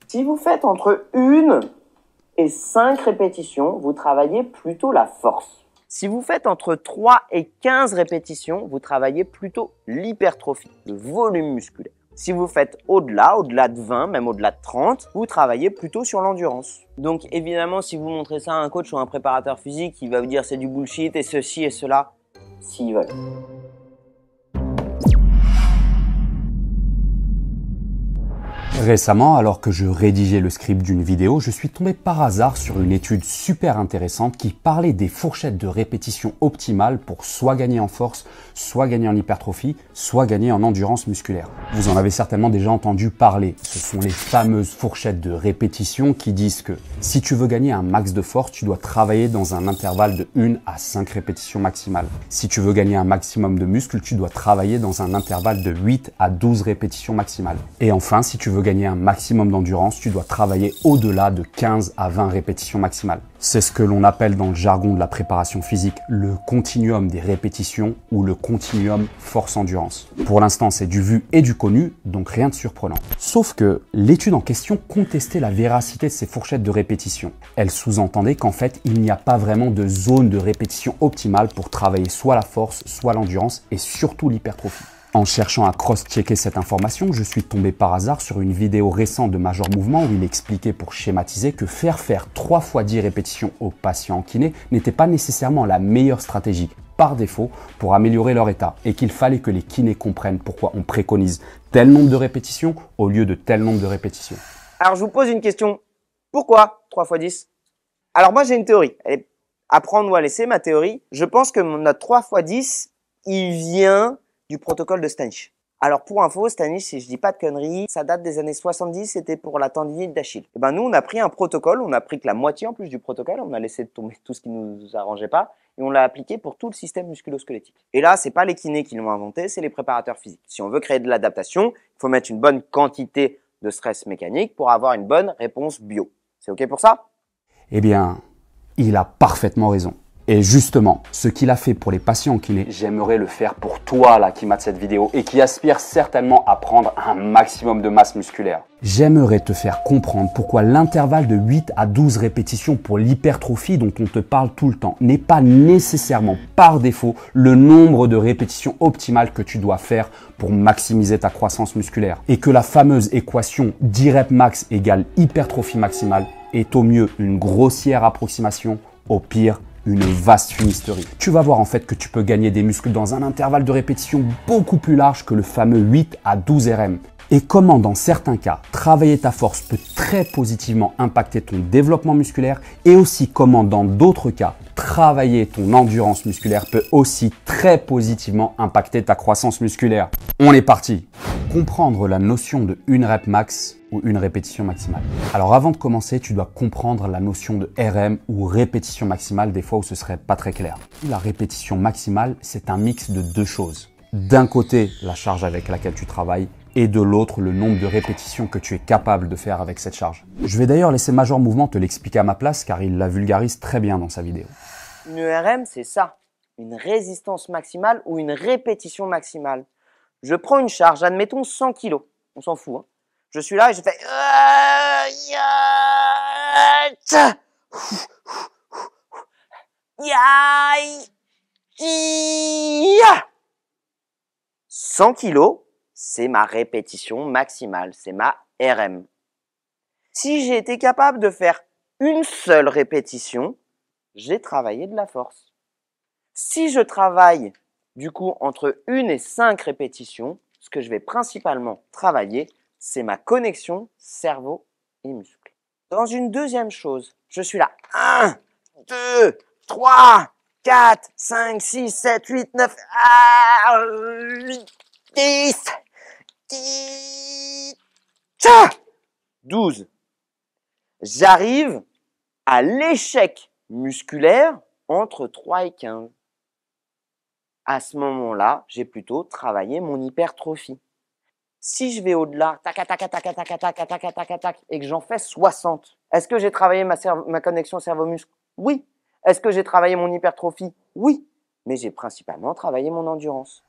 Si vous faites entre 1 et 5 répétitions, vous travaillez plutôt la force. Si vous faites entre 3 et 15 répétitions, vous travaillez plutôt l'hypertrophie, le volume musculaire. Si vous faites au-delà de 20, même au-delà de 30, vous travaillez plutôt sur l'endurance. Donc évidemment, si vous montrez ça à un coach ou à un préparateur physique, il va vous dire c'est du bullshit et ceci et cela, s'ils veulent. Récemment, alors que je rédigeais le script d'une vidéo, je suis tombé par hasard sur une étude super intéressante qui parlait des fourchettes de répétition optimales pour soit gagner en force, soit gagner en hypertrophie, soit gagner en endurance musculaire. Vous en avez certainement déjà entendu parler. Ce sont les fameuses fourchettes de répétition qui disent que si tu veux gagner un max de force, tu dois travailler dans un intervalle de 1 à 5 répétitions maximales. Si tu veux gagner un maximum de muscles, tu dois travailler dans un intervalle de 8 à 12 répétitions maximales. Et enfin, si tu veux gagner un maximum d'endurance, tu dois travailler au-delà de 15 à 20 répétitions maximales. C'est ce que l'on appelle dans le jargon de la préparation physique le continuum des répétitions ou le continuum force-endurance. Pour l'instant, c'est du vu et du connu, donc rien de surprenant. Sauf que l'étude en question contestait la véracité de ces fourchettes de répétition. Elle sous-entendait qu'en fait, il n'y a pas vraiment de zone de répétition optimale pour travailler soit la force, soit l'endurance et surtout l'hypertrophie. En cherchant à cross-checker cette information, je suis tombé par hasard sur une vidéo récente de Major Mouvement où il expliquait pour schématiser que faire 3 fois 10 répétitions aux patients en kiné n'était pas nécessairement la meilleure stratégie par défaut pour améliorer leur état et qu'il fallait que les kinés comprennent pourquoi on préconise tel nombre de répétitions au lieu de tel nombre de répétitions. Alors je vous pose une question. Pourquoi 3 fois 10? Alors moi j'ai une théorie. Elle est à prendre ou à laisser ma théorie. Je pense que notre 3 fois 10, il vient du protocole de Stanich. Alors pour info, Stanich, si je dis pas de conneries, ça date des années 70, c'était pour la tendinite d'Achille. Et ben nous, on a pris un protocole, on a pris que la moitié en plus du protocole, on a laissé tomber tout ce qui nous arrangeait pas, et on l'a appliqué pour tout le système musculo-squelettique. Et là, c'est pas les kinés qui l'ont inventé, c'est les préparateurs physiques. Si on veut créer de l'adaptation, il faut mettre une bonne quantité de stress mécanique pour avoir une bonne réponse bio. C'est OK pour ça? Eh bien, il a parfaitement raison. Et justement, ce qu'il a fait pour les patients kinés, j'aimerais le faire pour toi là qui mate cette vidéo et qui aspire certainement à prendre un maximum de masse musculaire. J'aimerais te faire comprendre pourquoi l'intervalle de 8 à 12 répétitions pour l'hypertrophie dont on te parle tout le temps n'est pas nécessairement par défaut le nombre de répétitions optimales que tu dois faire pour maximiser ta croissance musculaire. Et que la fameuse équation 10 reps max égale hypertrophie maximale est au mieux une grossière approximation, au pire une vaste fumisterie. Tu vas voir en fait que tu peux gagner des muscles dans un intervalle de répétition beaucoup plus large que le fameux 8 à 12 RM. Et comment dans certains cas, travailler ta force peut très positivement impacter ton développement musculaire et aussi comment dans d'autres cas, travailler ton endurance musculaire peut aussi très positivement impacter ta croissance musculaire. On est parti! Comprendre la notion de 1 rep max ou une répétition maximale. Alors avant de commencer, tu dois comprendre la notion de RM ou répétition maximale, des fois où ce serait pas très clair. La répétition maximale, c'est un mix de deux choses. D'un côté, la charge avec laquelle tu travailles et de l'autre, le nombre de répétitions que tu es capable de faire avec cette charge. Je vais d'ailleurs laisser Major Mouvement te l'expliquer à ma place car il la vulgarise très bien dans sa vidéo. Une RM, c'est ça. Une résistance maximale ou une répétition maximale. Je prends une charge, admettons 100 kg. On s'en fout, hein. Je suis là et je fais 100 kg, c'est ma répétition maximale, c'est ma RM. Si j'ai été capable de faire une seule répétition, j'ai travaillé de la force. Si je travaille du coup entre 1 et 5 répétitions, ce que je vais principalement travailler, c'est ma connexion cerveau et muscle. Dans une deuxième chose, je suis là. 1, 2, 3, 4, 5, 6, 7, 8, 9, 10, 12. J'arrive à l'échec musculaire entre 3 et 15. À ce moment-là, j'ai plutôt travaillé mon hypertrophie. Si je vais au-delà, tac, tac, tac, tac, tac, tac, tac, tac, tac, tac, et que j'en fais 60, est-ce que j'ai travaillé ma connexion cerveau-muscle? Oui. Est-ce que j'ai travaillé mon hypertrophie? Oui. Mais j'ai principalement travaillé mon endurance.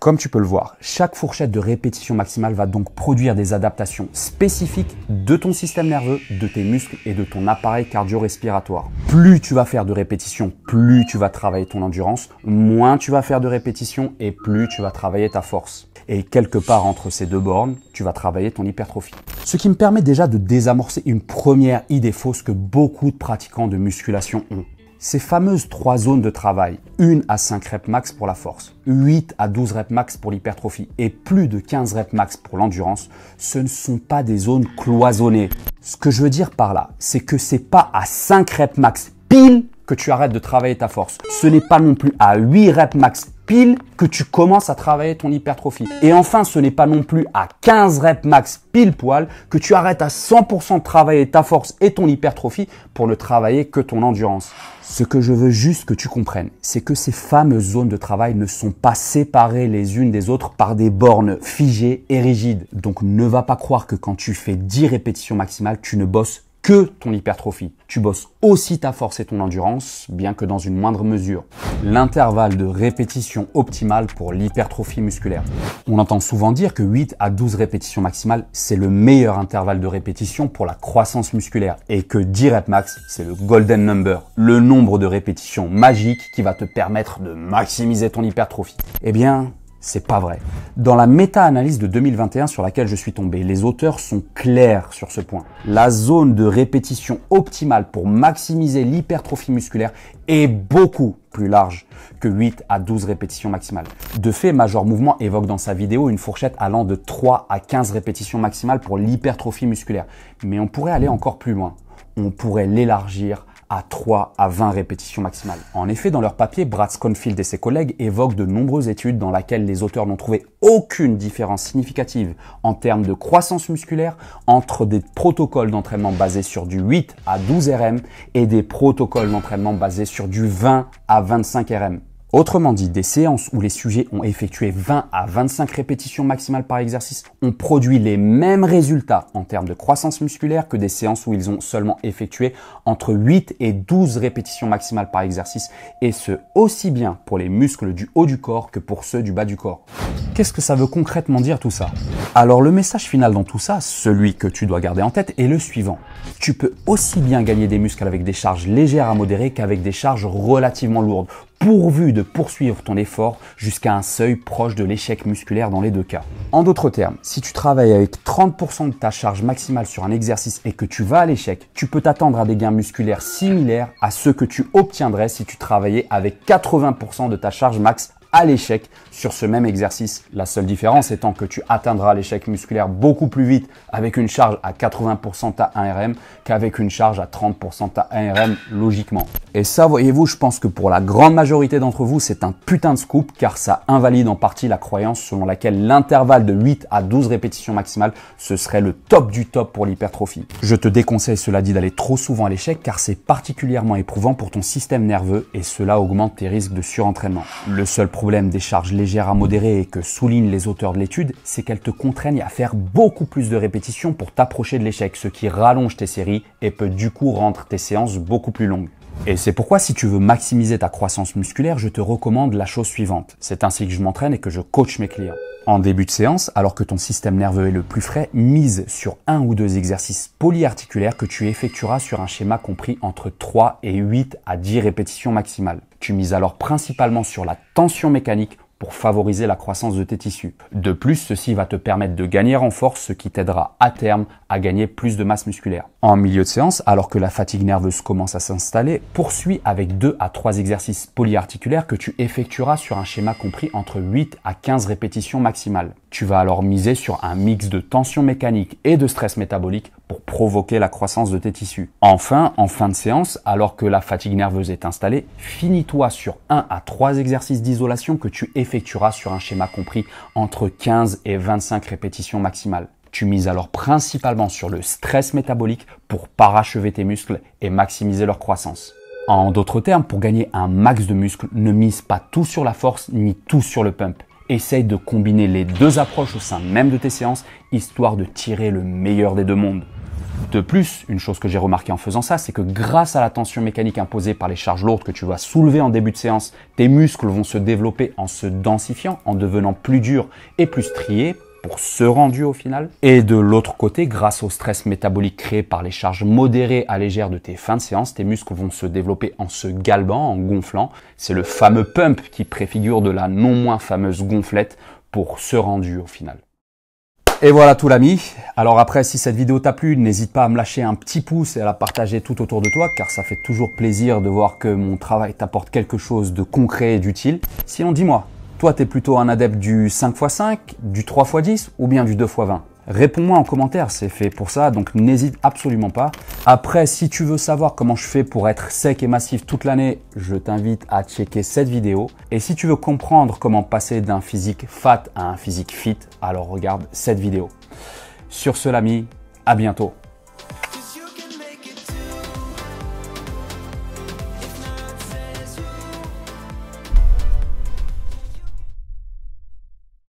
Comme tu peux le voir, chaque fourchette de répétition maximale va donc produire des adaptations spécifiques de ton système nerveux, de tes muscles et de ton appareil cardio-respiratoire. Plus tu vas faire de répétitions, plus tu vas travailler ton endurance, moins tu vas faire de répétitions et plus tu vas travailler ta force. Et quelque part entre ces deux bornes, tu vas travailler ton hypertrophie. Ce qui me permet déjà de désamorcer une première idée fausse que beaucoup de pratiquants de musculation ont. Ces fameuses 3 zones de travail, 1 à 5 reps max pour la force, 8 à 12 reps max pour l'hypertrophie et plus de 15 reps max pour l'endurance, ce ne sont pas des zones cloisonnées. Ce que je veux dire par là, c'est que c'est pas à 5 reps max pile que tu arrêtes de travailler ta force. Ce n'est pas non plus à 8 reps max pile que tu commences à travailler ton hypertrophie. Et enfin, ce n'est pas non plus à 15 reps max pile poil que tu arrêtes à 100% de travailler ta force et ton hypertrophie pour ne travailler que ton endurance. Ce que je veux juste que tu comprennes, c'est que ces fameuses zones de travail ne sont pas séparées les unes des autres par des bornes figées et rigides. Donc ne va pas croire que quand tu fais 10 répétitions maximales, tu ne bosses que ton hypertrophie. Tu bosses aussi ta force et ton endurance, bien que dans une moindre mesure. L'intervalle de répétition optimale pour l'hypertrophie musculaire. On entend souvent dire que 8 à 12 répétitions maximales, c'est le meilleur intervalle de répétition pour la croissance musculaire et que 10 reps max, c'est le golden number, le nombre de répétitions magiques qui va te permettre de maximiser ton hypertrophie. Eh bien, c'est pas vrai. Dans la méta-analyse de 2021 sur laquelle je suis tombé, les auteurs sont clairs sur ce point. La zone de répétition optimale pour maximiser l'hypertrophie musculaire est beaucoup plus large que 8 à 12 répétitions maximales. De fait, Major Mouvement évoque dans sa vidéo une fourchette allant de 3 à 15 répétitions maximales pour l'hypertrophie musculaire. Mais on pourrait aller encore plus loin. On pourrait l'élargir à 3 à 20 répétitions maximales. En effet, dans leur papier, Brad Schoenfield et ses collègues évoquent de nombreuses études dans lesquelles les auteurs n'ont trouvé aucune différence significative en termes de croissance musculaire entre des protocoles d'entraînement basés sur du 8 à 12 RM et des protocoles d'entraînement basés sur du 20 à 25 RM. Autrement dit, des séances où les sujets ont effectué 20 à 25 répétitions maximales par exercice ont produit les mêmes résultats en termes de croissance musculaire que des séances où ils ont seulement effectué entre 8 et 12 répétitions maximales par exercice, et ce aussi bien pour les muscles du haut du corps que pour ceux du bas du corps. Qu'est-ce que ça veut concrètement dire tout ça? Alors le message final dans tout ça, celui que tu dois garder en tête, est le suivant. Tu peux aussi bien gagner des muscles avec des charges légères à modérées qu'avec des charges relativement lourdes, pourvu de poursuivre ton effort jusqu'à un seuil proche de l'échec musculaire dans les deux cas. En d'autres termes, si tu travailles avec 30% de ta charge maximale sur un exercice et que tu vas à l'échec, tu peux t'attendre à des gains musculaires similaires à ceux que tu obtiendrais si tu travaillais avec 80% de ta charge max à l'échec sur ce même exercice. La seule différence étant que tu atteindras l'échec musculaire beaucoup plus vite avec une charge à 80% ta 1RM qu'avec une charge à 30% ta 1RM logiquement. Et ça, voyez-vous, je pense que pour la grande majorité d'entre vous, c'est un putain de scoop car ça invalide en partie la croyance selon laquelle l'intervalle de 8 à 12 répétitions maximales, ce serait le top du top pour l'hypertrophie. Je te déconseille, cela dit, d'aller trop souvent à l'échec car c'est particulièrement éprouvant pour ton système nerveux et cela augmente tes risques de surentraînement. Le seul problème des charges légères à modérées et que soulignent les auteurs de l'étude, c'est qu'elles te contraignent à faire beaucoup plus de répétitions pour t'approcher de l'échec, ce qui rallonge tes séries et peut du coup rendre tes séances beaucoup plus longues. Et c'est pourquoi si tu veux maximiser ta croissance musculaire, je te recommande la chose suivante. C'est ainsi que je m'entraîne et que je coach mes clients. En début de séance, alors que ton système nerveux est le plus frais, mise sur 1 ou 2 exercices polyarticulaires que tu effectueras sur un schéma compris entre 3 et 8 à 10 répétitions maximales. Tu mises alors principalement sur la tension mécanique pour favoriser la croissance de tes tissus. De plus, ceci va te permettre de gagner en force, ce qui t'aidera à terme à gagner plus de masse musculaire. En milieu de séance, alors que la fatigue nerveuse commence à s'installer, poursuis avec 2 à 3 exercices polyarticulaires que tu effectueras sur un schéma compris entre 8 à 15 répétitions maximales. Tu vas alors miser sur un mix de tension mécanique et de stress métabolique pour provoquer la croissance de tes tissus. Enfin, en fin de séance, alors que la fatigue nerveuse est installée, finis-toi sur 1 à 3 exercices d'isolation que tu effectueras sur un schéma compris entre 15 et 25 répétitions maximales. Tu mises alors principalement sur le stress métabolique pour parachever tes muscles et maximiser leur croissance. En d'autres termes, pour gagner un max de muscles, ne mise pas tout sur la force ni tout sur le pump. Essaye de combiner les deux approches au sein même de tes séances, histoire de tirer le meilleur des deux mondes. De plus, une chose que j'ai remarqué en faisant ça, c'est que grâce à la tension mécanique imposée par les charges lourdes que tu vas soulever en début de séance, tes muscles vont se développer en se densifiant, en devenant plus durs et plus striés pour ce rendu au final. Et de l'autre côté, grâce au stress métabolique créé par les charges modérées à légères de tes fins de séance, tes muscles vont se développer en se galbant, en gonflant. C'est le fameux pump qui préfigure de la non moins fameuse gonflette pour ce rendu au final. Et voilà tout l'ami. Alors après, si cette vidéo t'a plu, n'hésite pas à me lâcher un petit pouce et à la partager tout autour de toi, car ça fait toujours plaisir de voir que mon travail t'apporte quelque chose de concret et d'utile. Sinon, dis-moi, toi, t'es plutôt un adepte du 5x5, du 3x10 ou bien du 2x20? Réponds-moi en commentaire, c'est fait pour ça, donc n'hésite absolument pas. Après, si tu veux savoir comment je fais pour être sec et massif toute l'année, je t'invite à checker cette vidéo. Et si tu veux comprendre comment passer d'un physique fat à un physique fit, alors regarde cette vidéo. Sur ce, l'ami, à bientôt.